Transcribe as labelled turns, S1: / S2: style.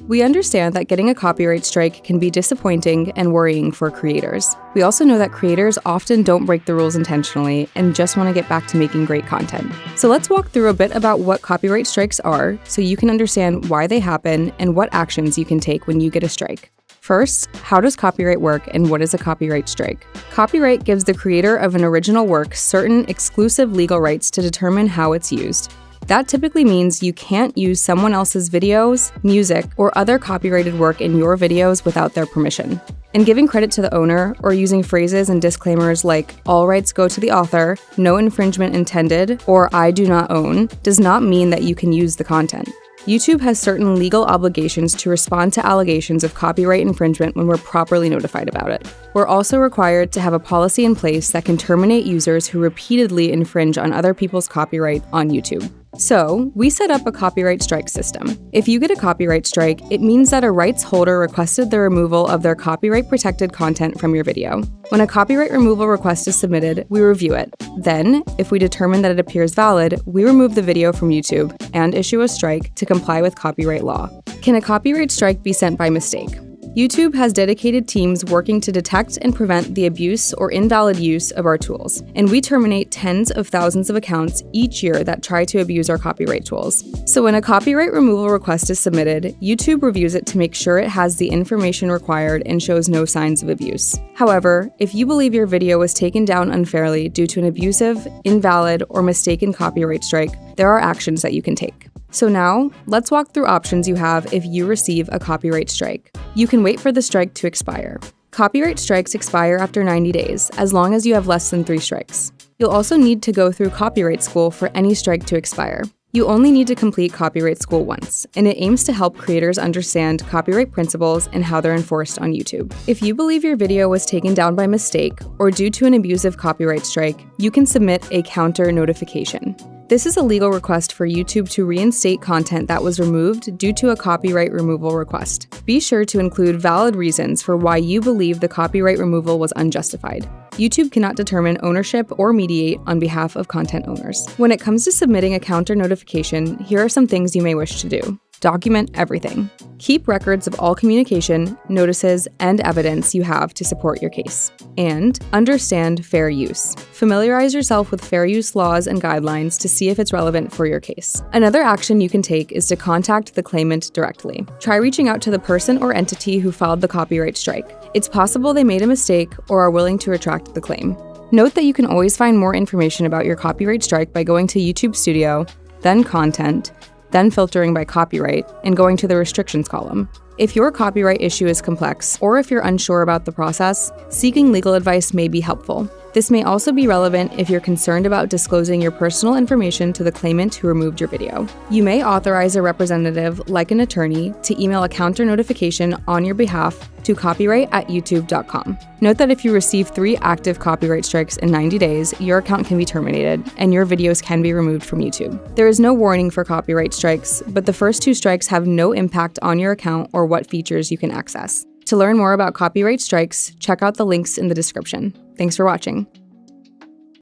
S1: We understand that getting a copyright strike can be disappointing and worrying for creators. We also know that creators often don't break the rules intentionally and just want to get back to making great content. So let's walk through a bit about what copyright strikes are so you can understand why they happen and what actions you can take when you get a strike. First, how does copyright work and what is a copyright strike? Copyright gives the creator of an original work certain exclusive legal rights to determine how it's used. That typically means you can't use someone else's videos, music, or other copyrighted work in your videos without their permission. And giving credit to the owner, or using phrases and disclaimers like "all rights go to the author," "no infringement intended," or "I do not own," does not mean that you can use the content. YouTube has certain legal obligations to respond to allegations of copyright infringement when we're properly notified about it. We're also required to have a policy in place that can terminate users who repeatedly infringe on other people's copyright on YouTube. So, we set up a copyright strike system. If you get a copyright strike, it means that a rights holder requested the removal of their copyright-protected content from your video. When a copyright removal request is submitted, we review it. Then, if we determine that it appears valid, we remove the video from YouTube and issue a strike to comply with copyright law. Can a copyright strike be sent by mistake? YouTube has dedicated teams working to detect and prevent the abuse or invalid use of our tools, and we terminate tens of thousands of accounts each year that try to abuse our copyright tools. So when a copyright removal request is submitted, YouTube reviews it to make sure it has the information required and shows no signs of abuse. However, if you believe your video was taken down unfairly due to an abusive, invalid, or mistaken copyright strike, there are actions that you can take. So now, let's walk through options you have if you receive a copyright strike. You can wait for the strike to expire. Copyright strikes expire after 90 days, as long as you have less than 3 strikes. You'll also need to go through copyright school for any strike to expire. You only need to complete copyright school once, and it aims to help creators understand copyright principles and how they're enforced on YouTube. If you believe your video was taken down by mistake or due to an abusive copyright strike, you can submit a counter notification. This is a legal request for YouTube to reinstate content that was removed due to a copyright removal request. Be sure to include valid reasons for why you believe the copyright removal was unjustified. YouTube cannot determine ownership or mediate on behalf of content owners. When it comes to submitting a counter notification, here are some things you may wish to do. Document everything. Keep records of all communication, notices, and evidence you have to support your case. And understand fair use. Familiarize yourself with fair use laws and guidelines to see if it's relevant for your case. Another action you can take is to contact the claimant directly. Try reaching out to the person or entity who filed the copyright strike. It's possible they made a mistake or are willing to retract the claim. Note that you can always find more information about your copyright strike by going to YouTube Studio, then Content, then filtering by copyright, and going to the restrictions column. If your copyright issue is complex, or if you're unsure about the process, seeking legal advice may be helpful. This may also be relevant if you're concerned about disclosing your personal information to the claimant who removed your video. You may authorize a representative, like an attorney, to email a counter notification on your behalf to copyright@youtube.com. Note that if you receive 3 active copyright strikes in 90 days, your account can be terminated, and your videos can be removed from YouTube. There is no warning for copyright strikes, but the first 2 strikes have no impact on your account or what features you can access. To learn more about copyright strikes, check out the links in the description. Thanks for watching.